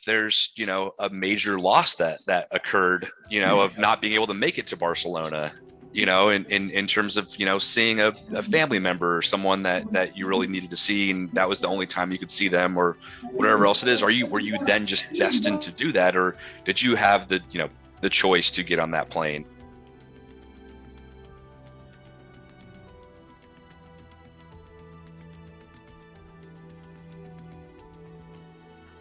there's, a major loss that occurred, of not being able to make it to Barcelona, in terms of, seeing a family member or someone that you really needed to see, and that was the only time you could see them, or whatever else it is. Were you then just destined to do that, or did you have the choice to get on that plane?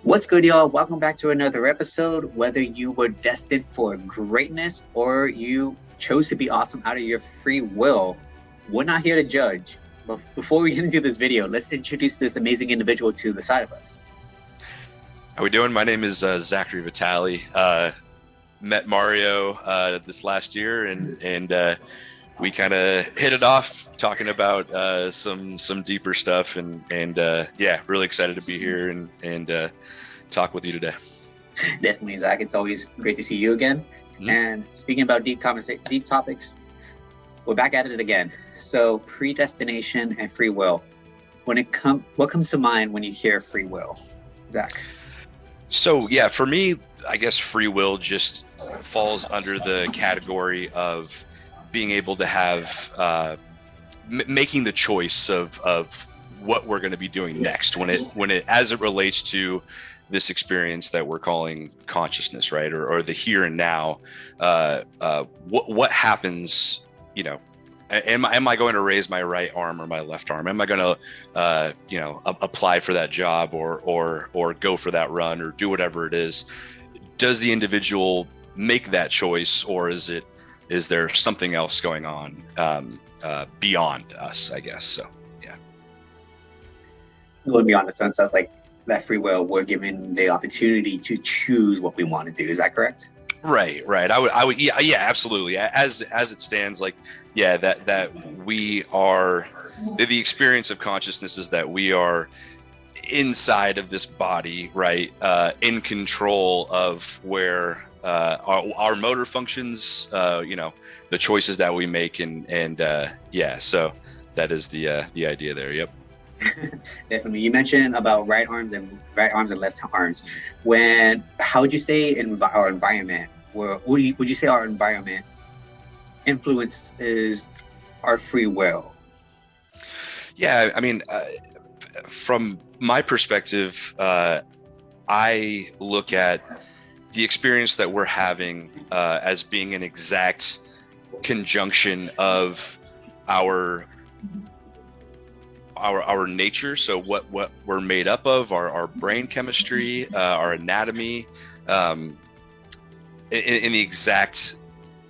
What's good, y'all? Welcome back to another episode. Whether you were destined for greatness or you chose to be awesome out of your free will, we're not here to judge. But before we get into this video, let's introduce this amazing individual to the side of us. How we doing? My name is Zachary Vitale. Met Mario this last year, and we kind of hit it off talking about some deeper stuff, and yeah, really excited to be here and talk with you today. Definitely, Zach. It's always great to see you again. Mm-hmm. And speaking about deep topics, we're back at it again. So predestination and free will. What comes to mind when you hear free will, Zach? So yeah, for me, I guess free will just falls under the category of being able to have making the choice of what we're going to be doing next when it as it relates to this experience that we're calling consciousness, right? Or the here and now. What happens, am I going to raise my right arm or my left arm? Am I going to apply for that job or go for that run or do whatever it is? Does the individual make that choice, or is there something else going on beyond us, I guess? So yeah. Going beyond the sense of like that free will, we're given the opportunity to choose what we want to do. Is that correct? Right. I would, yeah, absolutely. As it stands, like, yeah, that we are, the experience of consciousness is that we are inside of this body, right? In control of where our motor functions, the choices that we make, and yeah, so that is the idea there. Yep. Definitely. You mentioned about right arms and left arms. How would you say in our environment, would you say our environment influences our free will? Yeah, I mean, from my perspective, I look at the experience that we're having as being an exact conjunction of our nature. So what we're made up of, our brain chemistry, our anatomy, in the exact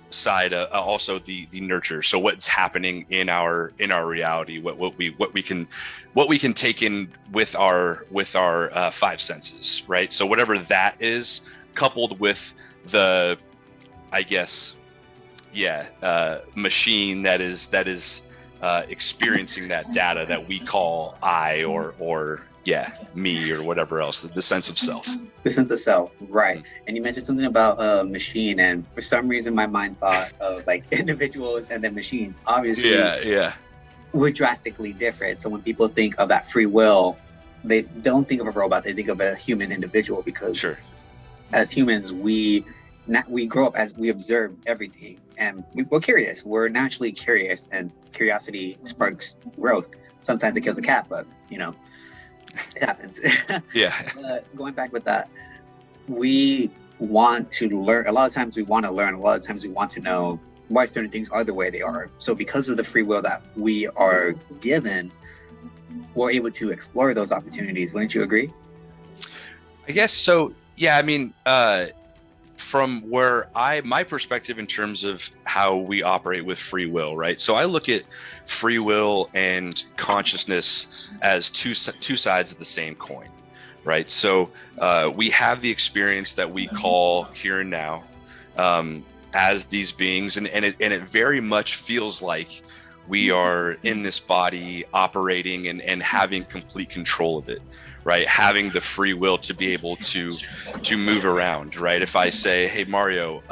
side, also the nurture. So what's happening in our reality, what we can take in with our five senses, right? So whatever that is, coupled with the, I guess, machine that is experiencing that data that we call I or me or whatever else, the sense of self. The sense of self, right. And you mentioned something about machine, and for some reason my mind thought of like individuals and then machines. Obviously, we're drastically different. So when people think of that free will, they don't think of a robot, they think of a human individual, because sure, as humans, we grow up as we observe everything, and we're curious. We're naturally curious, and curiosity sparks growth. Sometimes it kills a cat, but it happens. Yeah. Going back with that, we want to learn. A lot of times we want to learn. A lot of times we want to know why certain things are the way they are. So because of the free will that we are given, we're able to explore those opportunities. Wouldn't you agree? I guess so. Yeah. I mean, from where my perspective in terms of how we operate with free will, right? So I look at free will and consciousness as two sides of the same coin, right? So we have the experience that we call here and now as these beings, and it very much feels like we are in this body operating and having complete control of it, right? Having the free will to be able to move around, right? If I say, hey, Mario,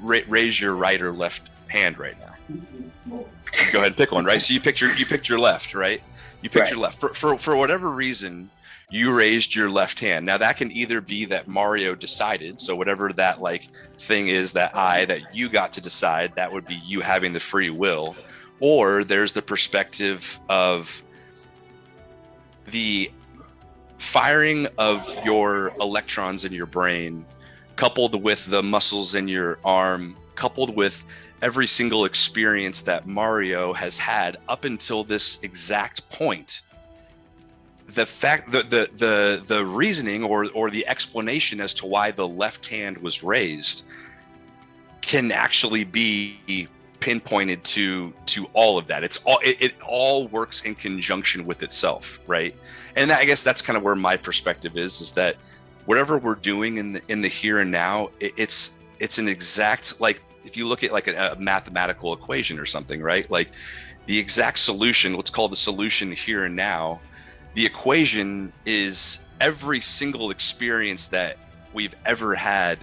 raise your right or left hand right now. Go ahead and pick one, right? So you picked your left, right? You picked your left. For whatever reason, you raised your left hand. Now that can either be that Mario decided, so whatever that like thing is that you got to decide, that would be you having the free will, or there's the perspective of the firing of your electrons in your brain, coupled with the muscles in your arm, coupled with every single experience that Mario has had up until this exact point. The fact that the reasoning or the explanation as to why the left hand was raised can actually be pinpointed to all of that. It all works in conjunction with itself, right? And I guess that's kind of where my perspective is that whatever we're doing in the here and now, it's an exact, like if you look at like a mathematical equation or something, right? Like the exact solution, what's called the solution here and now, the equation is every single experience that we've ever had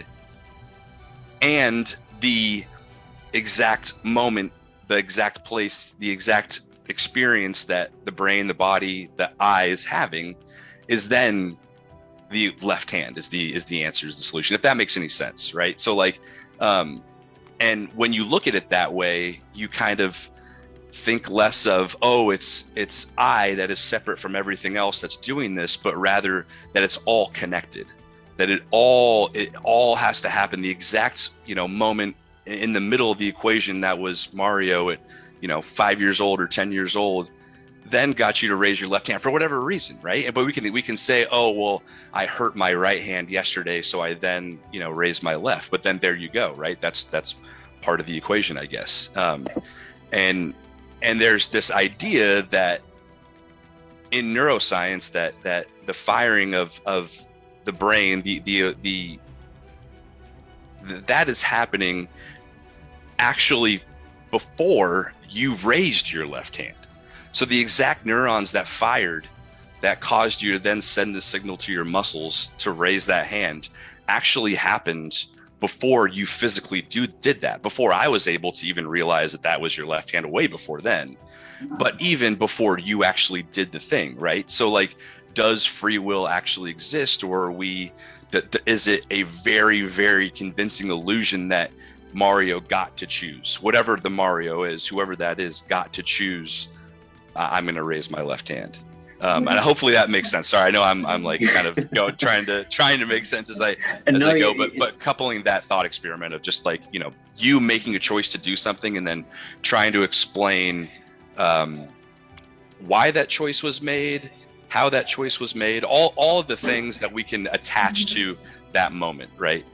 and the exact moment, the exact place, the exact experience that the brain, the body, the eye is having is then the left hand is the answer, is the solution, if that makes any sense, right? So like, and when you look at it that way, you kind of think less of, oh, it's I that is separate from everything else that's doing this, but rather that it's all connected, that it all has to happen. The exact, moment in the middle of the equation that was Mario at, 5 years old or 10 years old, then got you to raise your left hand for whatever reason, right? But we can say, oh, well, I hurt my right hand yesterday, so I then, raised my left. But then there you go, right? That's part of the equation, I guess. And there's this idea that in neuroscience that the firing of the brain, that is happening actually before you raised your left hand. So the exact neurons that fired, that caused you to then send the signal to your muscles to raise that hand, actually happened before you physically did that, before I was able to even realize that was your left hand, way before then, but even before you actually did the thing, right? So like, does free will actually exist, or is it a very, very convincing illusion that Mario got to choose? Whatever the Mario is, whoever that is, got to choose, I'm going to raise my left hand. And hopefully that makes sense. Sorry, I know I'm like kind of trying to make sense as I go, but coupling that thought experiment of just like, you making a choice to do something and then trying to explain why that choice was made, how that choice was made, all of the things that we can attach to that moment, right?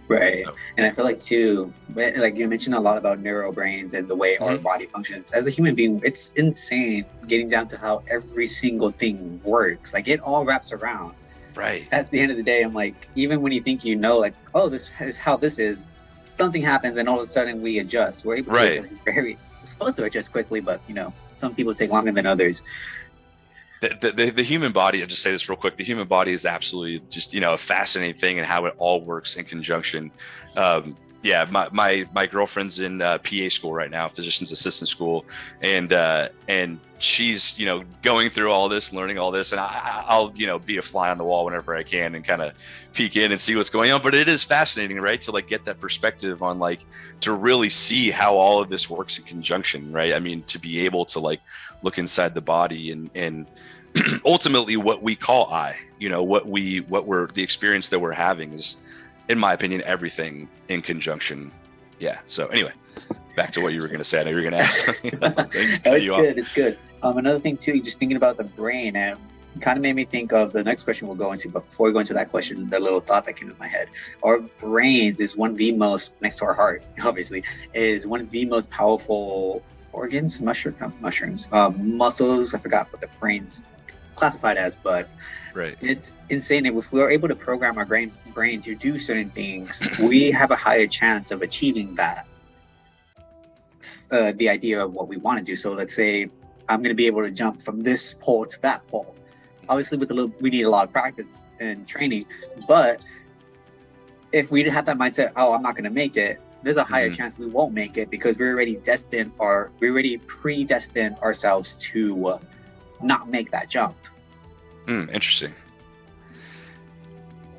Right. So. And I feel like too, like you mentioned a lot about neurobrains and the way our body functions. As a human being, it's insane getting down to how every single thing works. Like it all wraps around. Right. At the end of the day, I'm like, even when you think like, oh, this is how this is, something happens and all of a sudden we adjust. We're able to adjust we're supposed to adjust quickly, but some people take longer than others. The human body, I'll just say this real quick, the human body is absolutely just, a fascinating thing, and how it all works in conjunction. My girlfriend's in PA school right now, physician's assistant school, and she's, going through all this, learning all this, and I'll, be a fly on the wall whenever I can and kind of peek in and see what's going on. But it is fascinating, right? To like get that perspective on like, to really see how all of this works in conjunction, right? I mean, to be able to like look inside the body and ultimately what we call I, what we're the experience that we're having is, in my opinion, everything in conjunction. Yeah. So anyway, back to what you were going to say. I know you were going to ask something. It's good. Another thing too, just thinking about the brain, and it kind of made me think of the next question we'll go into. But before we go into that question, the little thought that came in my head: our brains is one of the most, next to our heart, obviously, is one of the most powerful organs, mushrooms, muscles. I forgot what the brain's classified as, but right. It's insane. If we are able to program our brain to do certain things, we have a higher chance of achieving that. The idea of what we want to do. So let's say I'm going to be able to jump from this pole to that pole. Obviously, we need a lot of practice and training. But if we have that mindset, oh, I'm not going to make it, there's a higher chance we won't make it, because we already predestined ourselves to not make that jump. Interesting.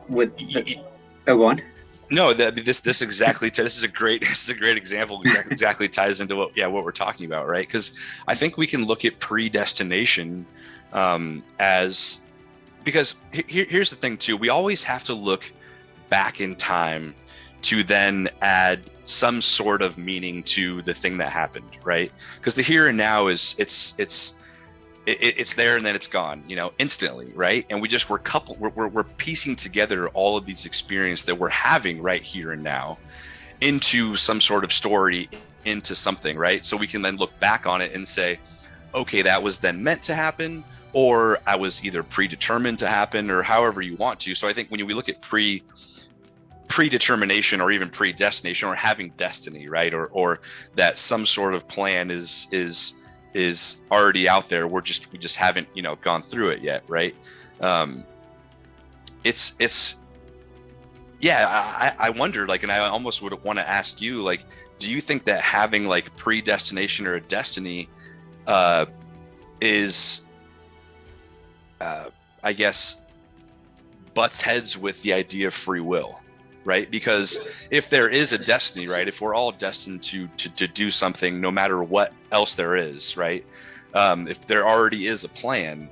with the, go on. No, this exactly this is a great example. Exactly ties into what we're talking about, right? Because I think we can look at predestination as, because here's the thing too. We always have to look back in time to then add some sort of meaning to the thing that happened, right? Because the here and now is it's there and then it's gone, instantly, right? And we're piecing together all of these experiences that we're having right here and now into some sort of story, into something, right? So we can then look back on it and say, okay, that was then meant to happen, or I was either predetermined to happen, or however you want to. So I think when we look at predetermination or even predestination, or having destiny, right? Or that some sort of plan is already out there. We just haven't, gone through it yet. Right. I wonder, like, and I almost would want to ask you, like, do you think that having like predestination or a destiny, is, I guess, butts heads with the idea of free will? Right? Because if there is a destiny, right, if we're all destined to do something, no matter what else there is, right? If there already is a plan,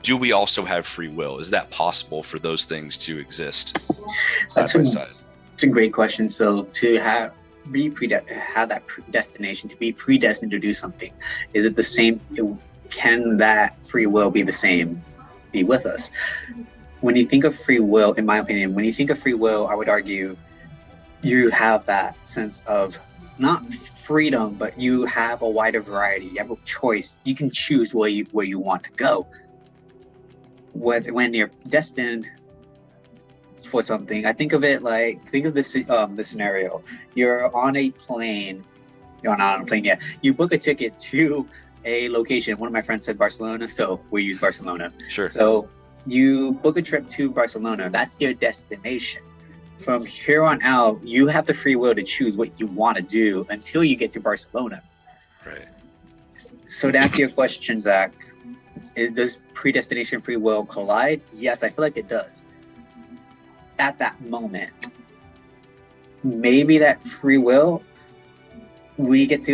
do we also have free will? Is that possible for those things to exist side by side? It's a great question. So to have that predestination, to be predestined to do something, is it the same? Can that free will be the same, be with us? When you think of free will, in my opinion, when you think of free will, I would argue you have that sense of not freedom, but you have a wider variety. You have a choice. You can choose where you want to go. When you're destined for something, I think of this scenario. You're on a plane. You're not on a plane yet. You book a ticket to a location. One of my friends said Barcelona, so we use Barcelona. Sure. So you book a trip to Barcelona. That's your destination. From here on out, you have the free will to choose what you want to do until you get to Barcelona. Right. So to answer your question, Zach, does predestination free will collide? Yes, I feel like it does. At that moment, maybe that free will, because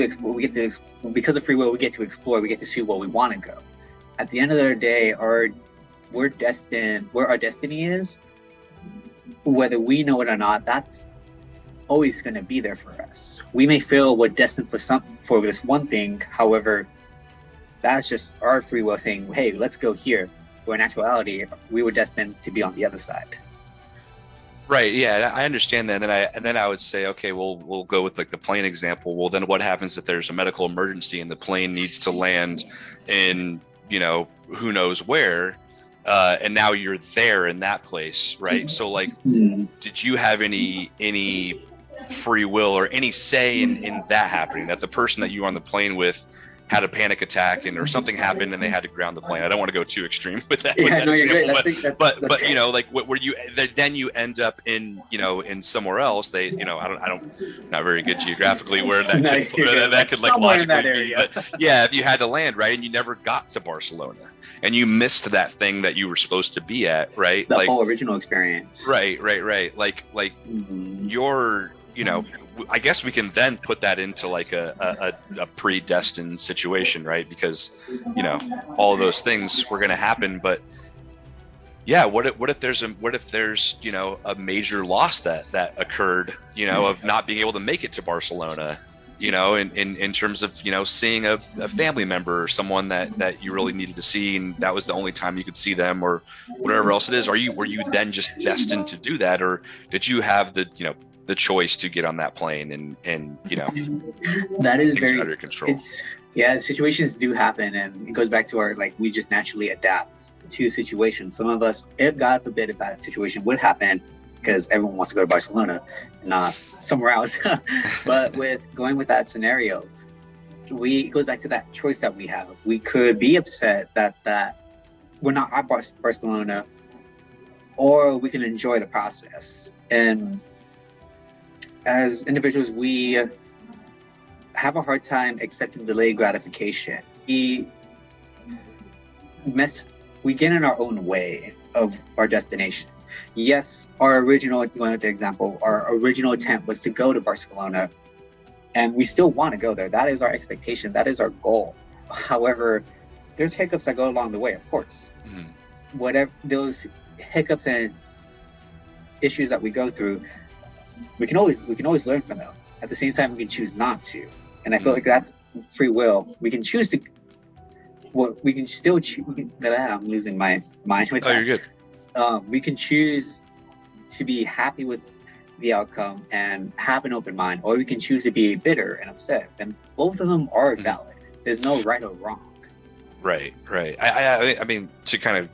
of free will, we get to explore, we get to see where we want to go. At the end of the day, we're destined, where our destiny is, whether we know it or not, that's always going to be there for us. We may feel we're destined for this one thing. However, that's just our free will saying, hey, let's go here. Where in actuality, we were destined to be on the other side. Right. Yeah, I understand that. And then I would say, okay, we'll go with like the plane example. Well, then what happens if there's a medical emergency and the plane needs to land in, who knows where? And now you're there in that place, right? So like, did you have any free will or any say in that happening, that the person that you were on the plane with had a panic attack or something happened and they had to ground the plane? I don't want to go too extreme with that. Yeah, no, you're great. But where you then you end up in in somewhere else. They I don't not very good geographically where that could like logically be. But yeah, if you had to land right and you never got to Barcelona and you missed that thing that you were supposed to be at, right? The whole original experience. Right. Like your I guess we can then put that into like a predestined situation, right? Because all of those things were going to happen. But yeah, what if there's a major loss that occurred, of not being able to make it to Barcelona, in terms of seeing a family member or someone that you really needed to see, and that was the only time you could see them, or whatever else it is. Were you then just destined to do that, or did you have the choice to get on that plane and that is very under control? Situations do happen, and it goes back to we just naturally adapt to situations. Some of us, if God forbid, if that situation would happen, because everyone wants to go to Barcelona, not somewhere else. But going with that scenario, it goes back to that choice that we have. We could be upset that we're not at Barcelona, or we can enjoy the process. And as individuals, we have a hard time accepting delayed gratification. We get in our own way of our destination. Yes, our original, one of the example, our original intent was to go to Barcelona, and we still want to go there. That is our expectation. That is our goal. However, there's hiccups that go along the way, of course. Whatever those hiccups and issues that we go through, we can always learn from them. At the same time, we can choose not to, and I feel like that's free will. We can choose to. What we can still choose. I'm losing my mind with that. Oh, you're good. We can choose to be happy with the outcome and have an open mind, or we can choose to be bitter and upset. And both of them are valid. There's no right or wrong. Right. I mean, to kind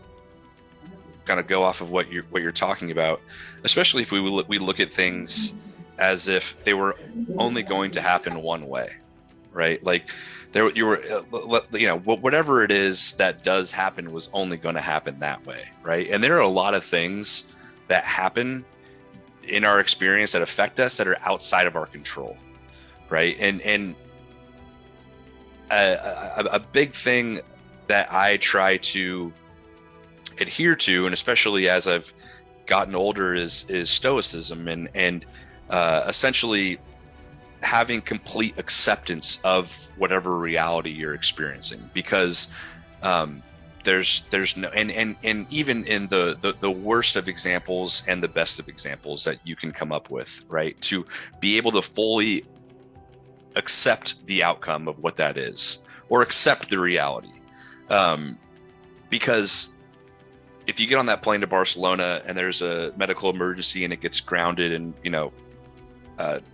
of go off of what you're talking about, especially if we look at things as if they were only going to happen one way, right? Like whatever it is that does happen was only going to happen that way, right? And there are a lot of things that happen in our experience that affect us that are outside of our control, right? And a big thing that I try to adhere to, and especially as I've gotten older, is stoicism and essentially having complete acceptance of whatever reality you're experiencing, because there's no and even in the worst of examples and the best of examples that you can come up with, right, to be able to fully accept the outcome of what that is, or accept the reality, because if you get on that plane to Barcelona and there's a medical emergency and it gets grounded in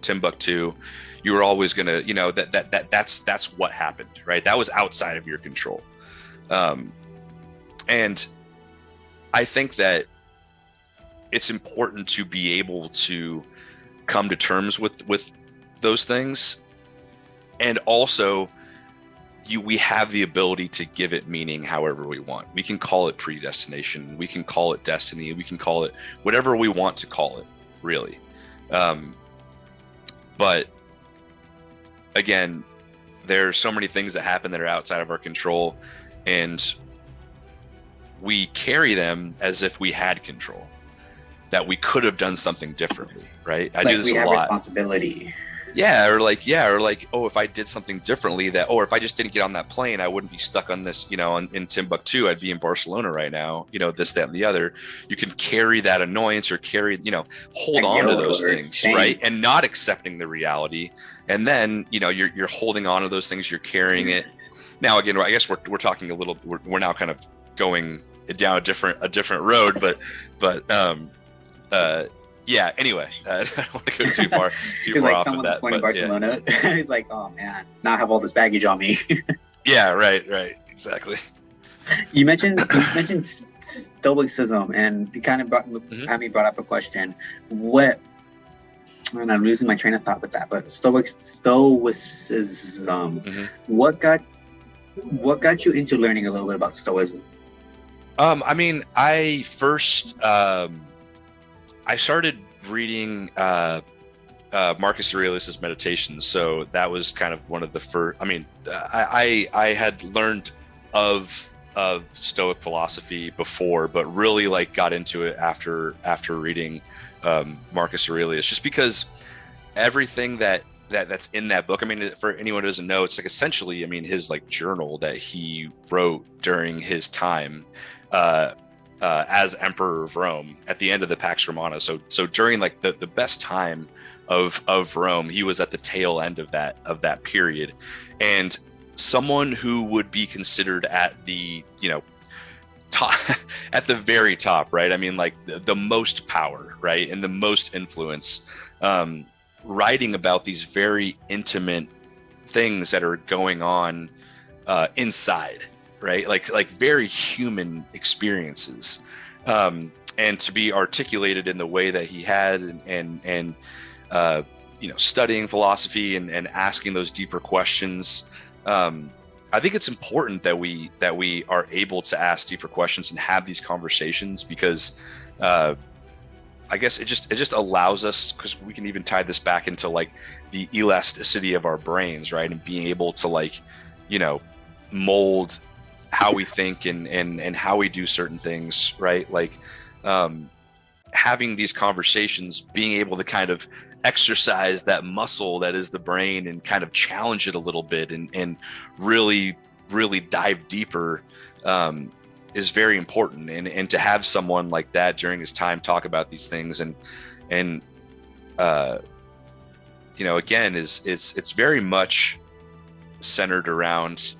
Timbuktu, you were always going to, that's what happened, right? That was outside of your control. And I think that it's important to be able to come to terms with those things. And also we have the ability to give it meaning however we want. We can call it predestination. We can call it destiny. We can call it whatever we want to call it, really. But again, there's so many things that happen that are outside of our control, and we carry them as if we had control, that we could have done something differently, right? I do this a lot. Responsibility. Or like, oh, if I did something differently, or if I just didn't get on that plane, I wouldn't be stuck on this, in Timbuktu, I'd be in Barcelona right now, this, that, and the other. You can carry that annoyance or hold on to those things, right? And not accepting the reality. And then, you're holding on to those things, you're carrying it. Now, again, I guess we're talking a little, we're now kind of going down a different road, but yeah, anyway, I don't want to go too far off of that. But Barcelona, yeah. He's like, oh man, now I have all this baggage on me. Yeah, right, exactly. You mentioned stoicism, and you kind of had me brought up a question. And I'm losing my train of thought with that, but stoicism. What got you into learning a little bit about stoicism? I mean, I first I started reading Marcus Aurelius's Meditations, so that was kind of one of the first. I mean, I had learned of Stoic philosophy before, but really got into it after reading Marcus Aurelius, just because everything that's in that book. I mean, for anyone who doesn't know, it's essentially, I mean, his journal that he wrote during his time as Emperor of Rome at the end of the Pax Romana. So during the best time of Rome, he was at the tail end of that period, and someone who would be considered at the top, at the very top, right? I mean, the most power, right, and the most influence, writing about these very intimate things that are going on inside, right? Like very human experiences, and to be articulated in the way that he had, and studying philosophy and asking those deeper questions. I think it's important that we are able to ask deeper questions and have these conversations, because I guess it just allows us, because we can even tie this back into the elasticity of our brains, right? And being able to mold how we think and how we do certain things, right? having these conversations, being able to kind of exercise that muscle that is the brain and kind of challenge it a little bit and really dive deeper is very important. And to have someone like that during his time talk about these things and again, it's very much centered around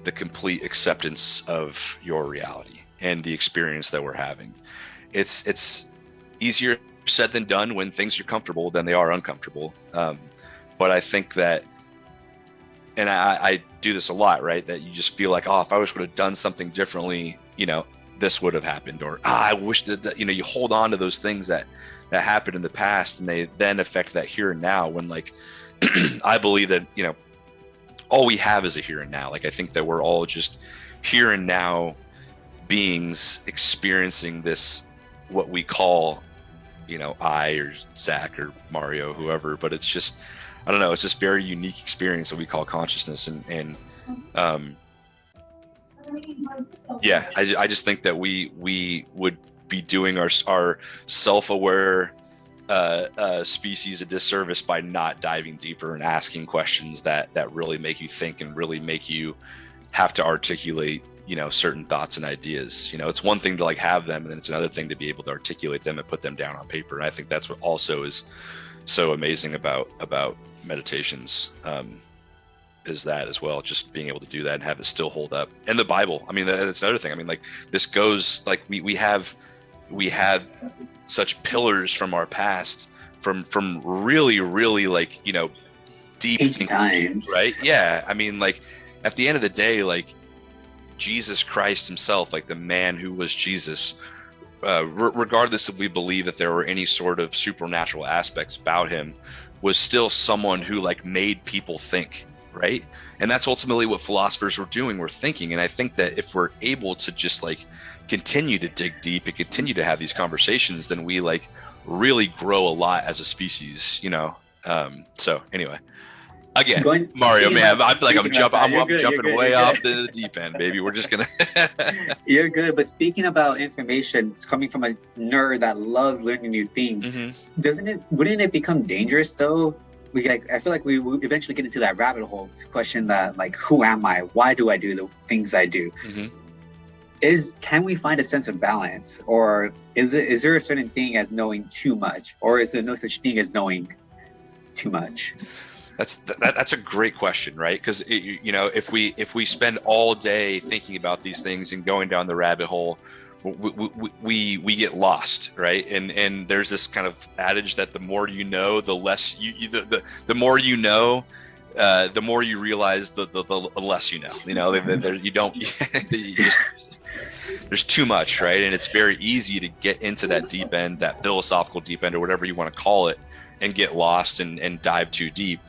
the complete acceptance of your reality and the experience that we're having. It's easier said than done when things are comfortable than they are uncomfortable. But I think that, and I do this a lot, right? That you just feel like, oh, if I would have done something differently, this would have happened, or I wish that, you hold on to those things that happened in the past, and they then affect that here and now. When like, I believe that, all we have is a here and now. Like, I think that we're all just here and now beings experiencing this, what we call, I or Zach or Mario, whoever, but it's just, I don't know, it's this very unique experience that we call consciousness. And I just think that we would be doing our self-aware species a disservice by not diving deeper and asking questions that really make you think and really make you have to articulate certain thoughts and ideas. It's one thing to like have them, and then it's another thing to be able to articulate them and put them down on paper. And I think that's what also is so amazing about meditations, is that as well, just being able to do that and have it still hold up. And the Bible, I mean, that's another thing. I mean, like, this goes, like, we have such pillars from our past, from really like, deep thinking, right? Yeah. I mean, like, at the end of the day, like, Jesus Christ himself, like the man who was Jesus, regardless if we believe that there were any sort of supernatural aspects about him, was still someone who like made people think, right? And that's ultimately what philosophers were doing, were thinking. And I think that if we're able to just like continue to dig deep and continue to have these conversations, then we like really grow a lot as a species, so anyway. Again, Mario, man, I feel like I'm jumping way off the deep end, baby. We're just gonna. You're good, but speaking about information, it's coming from a nerd that loves learning new things. Mm-hmm. Wouldn't it become dangerous though? I feel like we will eventually get into that rabbit hole to question that, like, who am I? Why do I do the things I do? Mm-hmm. Can we find a sense of balance, or is there a certain thing as knowing too much, or is there no such thing as knowing too much? That's a great question, right? Because if we spend all day thinking about these things and going down the rabbit hole, we get lost, right? And there's this kind of adage that the more you know, the less the more you know, the more you realize the less you know. There's too much, right? And it's very easy to get into that deep end, that philosophical deep end, or whatever you want to call it, and get lost and dive too deep.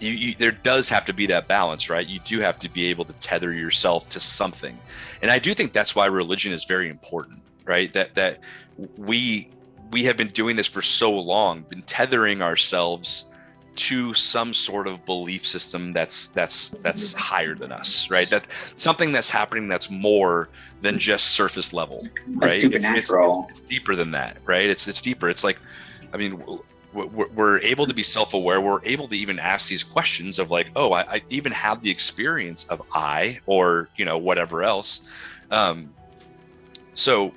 There does have to be that balance, right? You do have to be able to tether yourself to something. And I do think that's why religion is very important, right? That we have been doing this for so long, been tethering ourselves to some sort of belief system that's higher than us, right? That something that's happening that's more than just surface level, right? It's deeper than that, right? It's deeper. It's like, I mean, we're able to be self-aware. We're able to even ask these questions of like, oh, I even have the experience of I, or, whatever else. So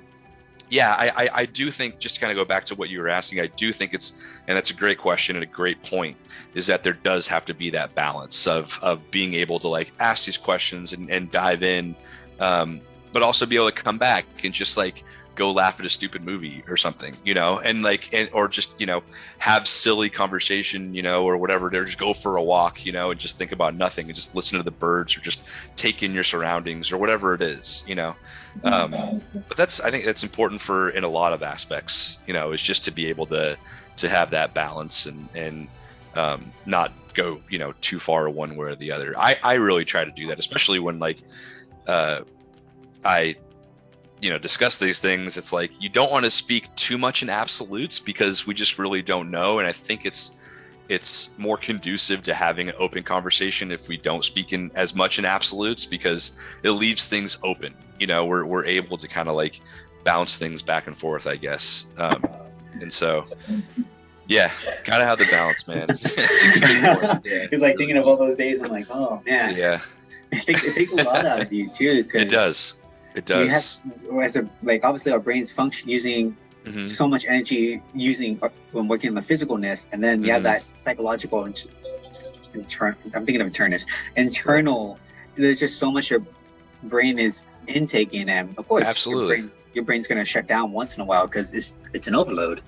yeah, I do think, just to kind of go back to what you were asking, I do think and that's a great question and a great point, is that there does have to be that balance of being able to like ask these questions and dive in, but also be able to come back and just like go laugh at a stupid movie or something, or just, have silly conversation, or whatever, or just go for a walk, and just think about nothing and just listen to the birds, or just take in your surroundings, or whatever it is, but I think that's important in a lot of aspects, is just to be able to have that balance and not go, too far one way or the other. I really try to do that, especially when like, I discuss these things. It's like, you don't want to speak too much in absolutes, because we just really don't know. And I think it's more conducive to having an open conversation if we don't speak in as much in absolutes, because it leaves things open. We're able to kind of like bounce things back and forth, I guess. And so, yeah, gotta have the balance, man. It's like thinking of all those days. I'm like, oh man. Yeah. It takes a lot out of you too. It does. Like obviously our brains function using so much energy when working on the physicalness, and then you have that psychological I'm thinking of internal. There's just so much your brain is intaking, and of course, absolutely, your brain's going to shut down once in a while because it's an overload.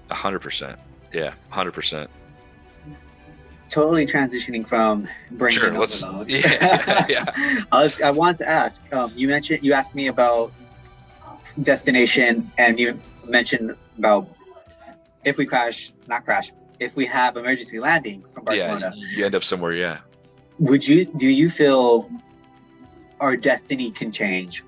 100%. Yeah, 100%. Totally transitioning from brain overload. Yeah. I want to ask. You asked me about destination, and you mentioned about if we if we have emergency landing from Barcelona. Yeah, you end up somewhere. Yeah. Do you feel our destiny can change?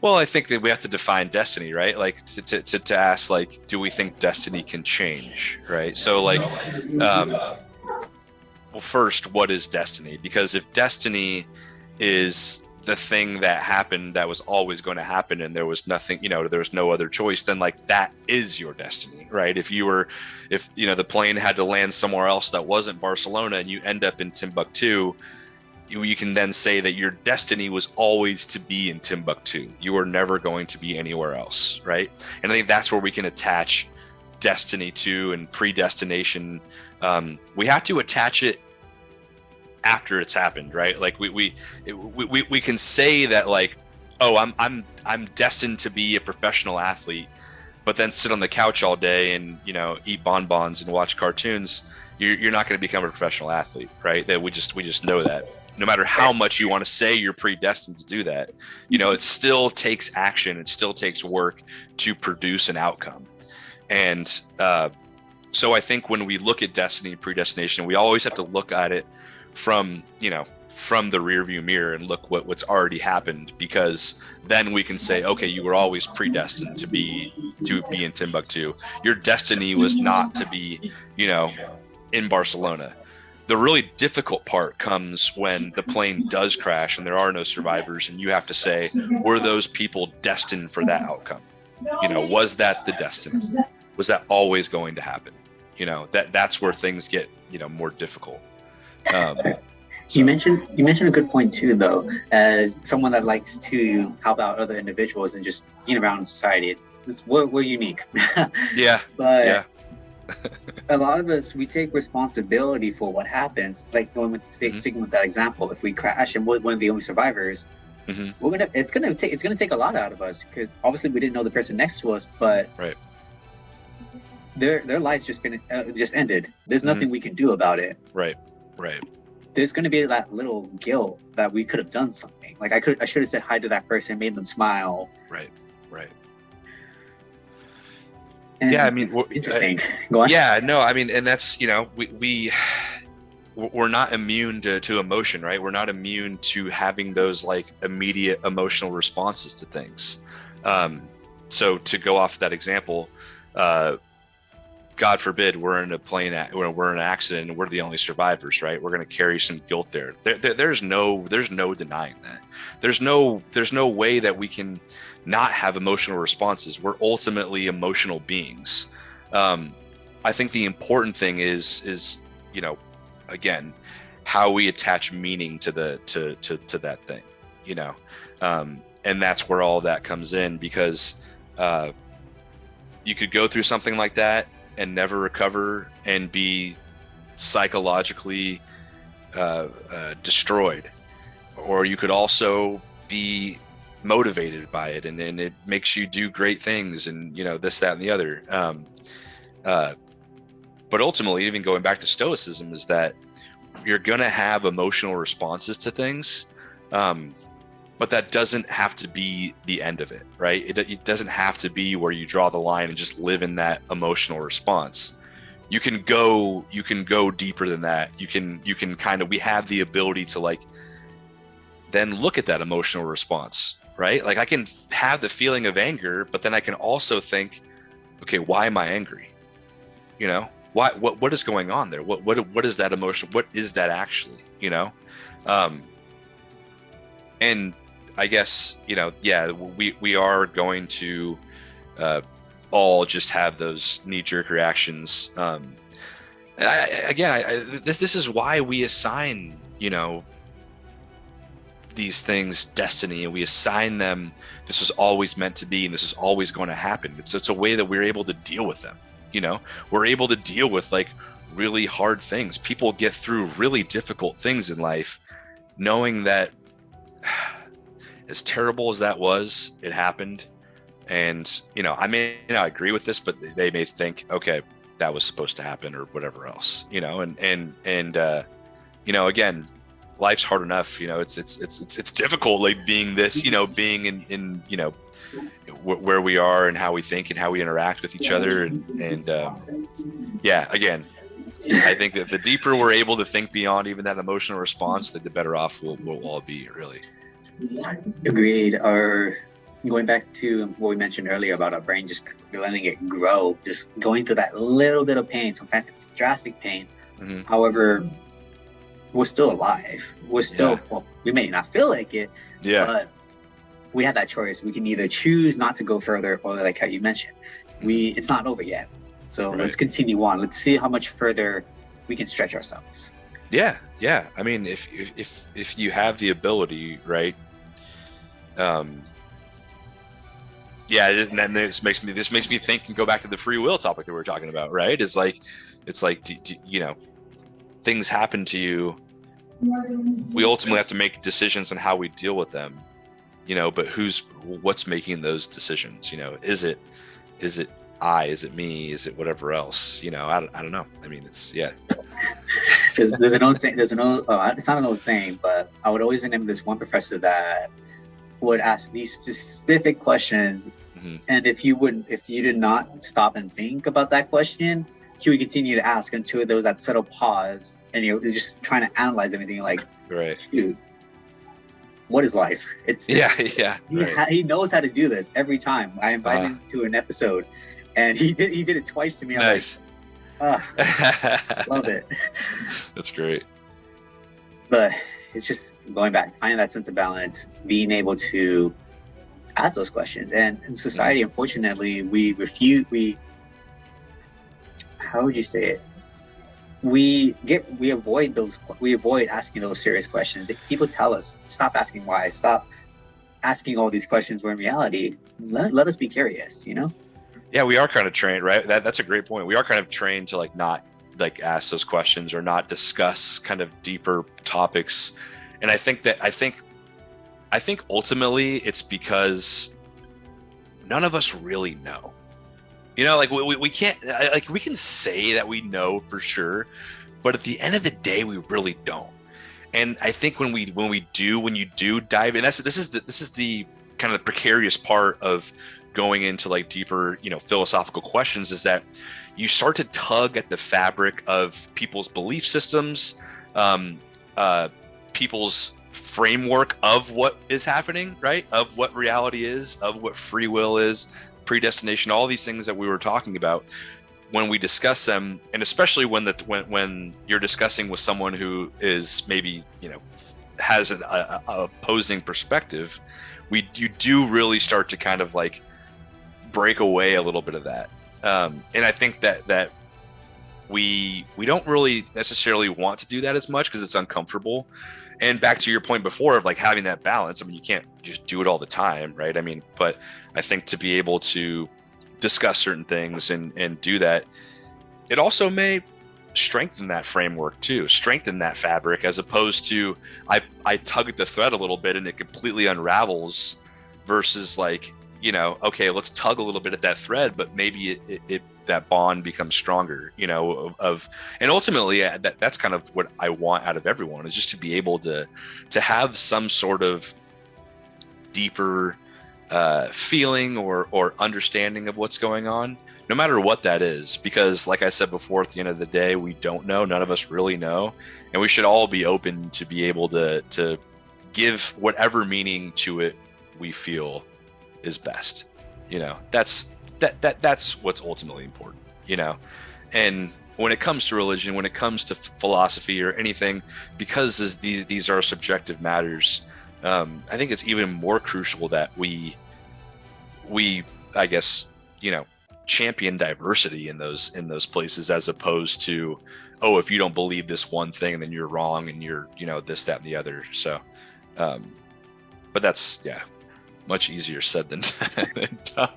Well, I think that we have to define destiny, right? Like to ask, like, do we think destiny can change, right? So like, well, first, what is destiny? Because if destiny is the thing that happened that was always going to happen and there was nothing, there was no other choice, then like that is your destiny, right? If the plane had to land somewhere else that wasn't Barcelona and you end up in Timbuktu, you can then say that your destiny was always to be in Timbuktu. You were never going to be anywhere else, right? And I think that's where we can attach destiny to, and predestination. We have to attach it after it's happened, right? Like we can say that, like, oh, I'm destined to be a professional athlete, but then sit on the couch all day and eat bonbons and watch cartoons. You're not going to become a professional athlete, right? That we just know that. No matter how much you want to say you're predestined to do that, it still takes action. It still takes work to produce an outcome. And so I think when we look at destiny, predestination, we always have to look at it from the rearview mirror and look what's already happened, because then we can say, okay, you were always predestined to be in Timbuktu. Your destiny was not to be, in Barcelona. The really difficult part comes when the plane does crash and there are no survivors, and you have to say, were those people destined for that outcome? Was that the destiny? Was that always going to happen? That's where things get, more difficult. So. You mentioned a good point too, though, as someone that likes to help out other individuals and just being around society. We're unique. Yeah. But yeah. A lot of us, we take responsibility for what happens. Like sticking with that example, if we crash and we're one of the only survivors, it's gonna take a lot out of us, because obviously we didn't know the person next to us, but right. Their lives just ended. There's nothing we can do about it. Right. There's going to be that little guilt that we could have done something. Like I should have said hi to that person, made them smile. Right. And yeah, I mean, interesting. Go on. Yeah, no, I mean, and that's, we're not immune to emotion, right? We're not immune to having those like immediate emotional responses to things. So to go off that example, God forbid we're in an accident and we're the only survivors, right? We're going to carry some guilt there. There's no denying that. There's no way that we can not have emotional responses. We're ultimately emotional beings. I think the important thing is again, how we attach meaning to that thing, and that's where all that comes in, because you could go through something like that and never recover and be psychologically destroyed, or you could also be motivated by it and it makes you do great things and this, that, and the other. But ultimately, even going back to Stoicism, is that you're going to have emotional responses to things, but that doesn't have to be the end of it, right? It doesn't have to be where you draw the line and just live in that emotional response. You can go deeper than that. You can we have the ability to like then look at that emotional response, right? Like I can have the feeling of anger, but then I can also think, okay, why am I angry? What is going on there? What is that emotion? What is that actually? And I guess, yeah, we are going to all just have those knee-jerk reactions. And this is why we assign, these things destiny, and we assign them, this was always meant to be, and this is always going to happen. It's a way that we're able to deal with them. We're able to deal with like really hard things. People get through really difficult things in life knowing that as terrible as that was, it happened. And I may not agree with this, but they may think, okay, that was supposed to happen, or whatever else, and again, life's hard enough. It's difficult, like being this, being in where we are and how we think and how we interact with each other. And again, I think that the deeper we're able to think beyond even that emotional response, the better off we'll all be, really. Agreed. Or going back to what we mentioned earlier about our brain just letting it grow, just going through that little bit of pain. Sometimes it's drastic pain. Mm-hmm. However, we're still alive. We're still, well, we may not feel like it, but we have that choice. We can either choose not to go further, or like how you mentioned, it's not over yet. So let's continue on. Let's see how much further we can stretch ourselves. Yeah. I mean, if you have the ability, right? And then this makes me think and go back to the free will topic that we were talking about, right? It's like things happen to you. We ultimately have to make decisions on how we deal with them, but what's making those decisions? Is it is it me? Is it whatever else? I don't know. I mean, it's There's an old saying. It's not an old saying, but I would always remember this one professor that would ask these specific questions, and if you did not stop and think about that question, he would continue to ask until there was that subtle pause, and you're just trying to analyze everything. Like, right, shoot, what is life? He knows how to do this every time. I invite him to an episode, and he did it twice to me. Nice. I'm like, love it. That's great. But it's just going back, finding that sense of balance, being able to ask those questions. And in society, unfortunately, how would you say it? We avoid asking those serious questions. People tell us, stop asking why, stop asking all these questions, where in reality, let us be curious, Yeah, we are kind of trained, right? That's a great point. We are kind of trained to not ask those questions or not discuss kind of deeper topics. And I think ultimately it's because none of us really know. We can't, we can say that we know for sure, but at the end of the day, we really don't. And I think when you do dive in, this is the kind of the precarious part of going into deeper, philosophical questions, is that you start to tug at the fabric of people's belief systems, people's framework of what is happening, right? Of what reality is, of what free will is, predestination, all these things that we were talking about. When we discuss them, and especially when you're discussing with someone who is maybe, has a opposing perspective, you do really start to kind of break away a little bit of that. And I think that we don't really necessarily want to do that as much because it's uncomfortable. And back to your point before of having that balance, I mean, you can't just do it all the time, right? I mean, but I think to be able to discuss certain things and do that, it also may strengthen that framework too, strengthen that fabric, as opposed to I tug at the thread a little bit and it completely unravels, versus okay, let's tug a little bit at that thread, but maybe it that bond becomes stronger, and ultimately that's kind of what I want out of everyone, is just to be able to have some sort of deeper feeling or understanding of what's going on, no matter what that is. Because like I said before, at the end of the day, we don't know. None of us really know. And we should all be open to be able to give whatever meaning to it we feel is best. That's what's ultimately important, and when it comes to religion, when it comes to philosophy or anything, because these are subjective matters, I think it's even more crucial that we, I guess, champion diversity in those places, as opposed to, oh, if you don't believe this one thing, then you're wrong, and you're, this, that, and the other. So, but that's, much easier said than done.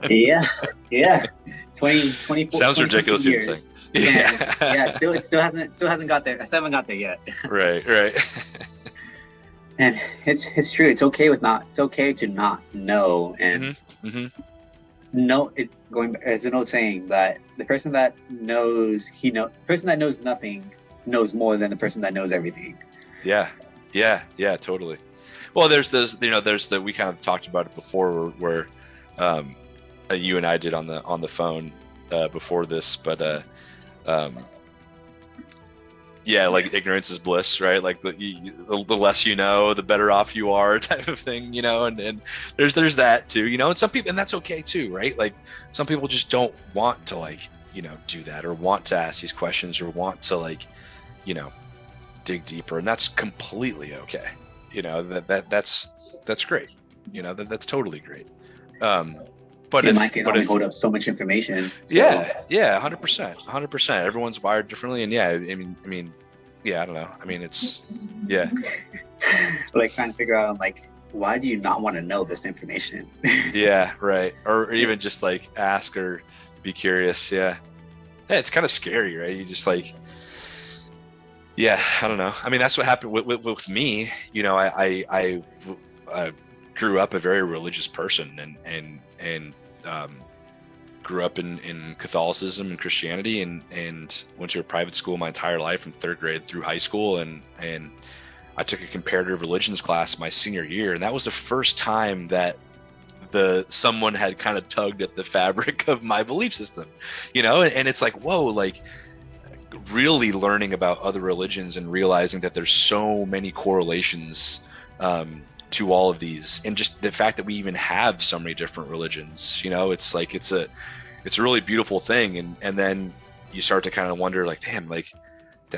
Yeah. 24 sounds ridiculous. Years. Yeah. It still hasn't got there. I still haven't got there yet. Right. And it's true. It's okay to not know. And no, going as an old saying, that the person that knows nothing knows more than the person that knows everything. Yeah, totally. Well, there's we kind of talked about it before, where you and I did on the phone before this, but like ignorance is bliss, right? Like the less you know, the better off you are, type of thing, and there's that too, and some people, and that's okay too, right? Like some people just don't want to do that, or want to ask these questions, or want to dig deeper, and that's completely okay. That's great. That's totally great. But your mind can only hold up so much information. So. Yeah, 100%. Everyone's wired differently, and I don't know. It's like trying to figure out, why do you not want to know this information? Yeah, right. Or even just ask or be curious. Yeah, it's kind of scary, right? You just I don't know. That's what happened with me. I grew up a very religious person, and grew up in Catholicism and Christianity, and went to a private school my entire life from 3rd grade through high school. And I took a comparative religions class my senior year. And that was the first time that someone had kind of tugged at the fabric of my belief system, and it's whoa, really learning about other religions and realizing that there's so many correlations to all of these, and just the fact that we even have so many different religions, it's a really beautiful thing. And then you start to kind of wonder, damn, did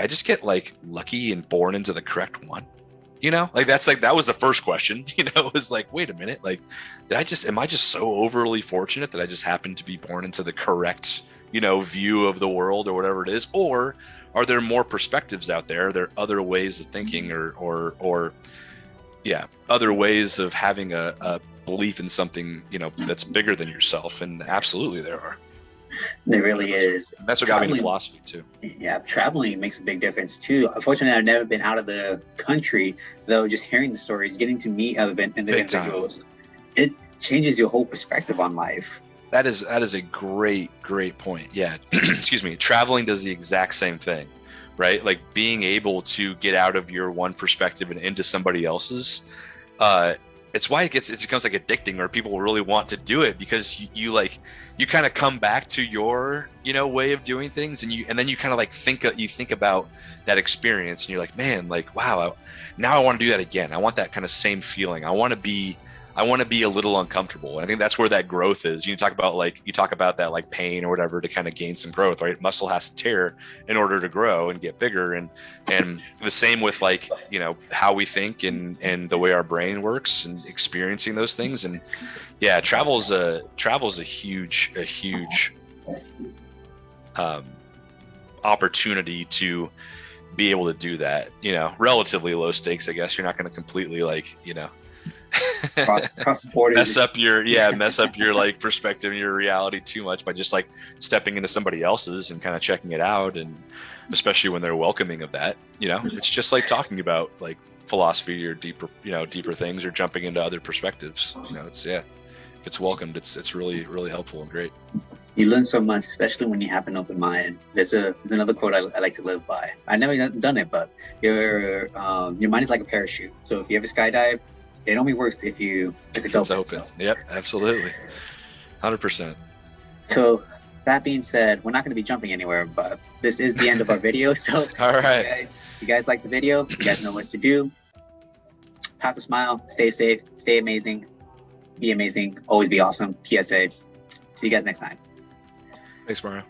I just get lucky and born into the correct one? That was the first question. It was wait a minute, am I just so overly fortunate that I just happened to be born into the correct view of the world, or whatever it is? Or are there more perspectives out there? Are there other ways of thinking, or other ways of having a belief in something, that's bigger than yourself? And absolutely there are. There really is. And that's what got me into philosophy too. Yeah, traveling makes a big difference too. Unfortunately, I've never been out of the country, though. Just hearing the stories, getting to meet other individuals, it changes your whole perspective on life. That is a great point. Yeah. Excuse me. Traveling does the exact same thing, right? Being able to get out of your one perspective and into somebody else's. It's why it becomes addicting, or people really want to do it, because you kind of come back to your, way of doing things. And then you kind of think about that experience, and you're man, wow, now I want to do that again. I want that kind of same feeling. I want to be a little uncomfortable. And I think that's where that growth is. You talk about that pain or whatever to kind of gain some growth, right? Muscle has to tear in order to grow and get bigger. And the same with how we think and the way our brain works and experiencing those things. And travel is a huge opportunity to be able to do that, relatively low stakes. I guess you're not going to completely cross borders, mess up your perspective and your reality too much by just stepping into somebody else's and kind of checking it out. And especially when they're welcoming of that, it's just talking about philosophy or deeper things, or jumping into other perspectives. If it's welcomed, it's really, really helpful and great. You learn so much, especially when you have an open mind. There's another quote I like to live by. I've never done it, but your mind is like a parachute. So if you ever skydive, it only works if it's open. So. Yep, absolutely. 100%. So that being said, we're not going to be jumping anywhere, but this is the end of our video. So all right. You guys like the video, you guys know what to do. Pass a smile, stay safe, stay amazing, be amazing, always be awesome. PSA. See you guys next time. Thanks, Mario.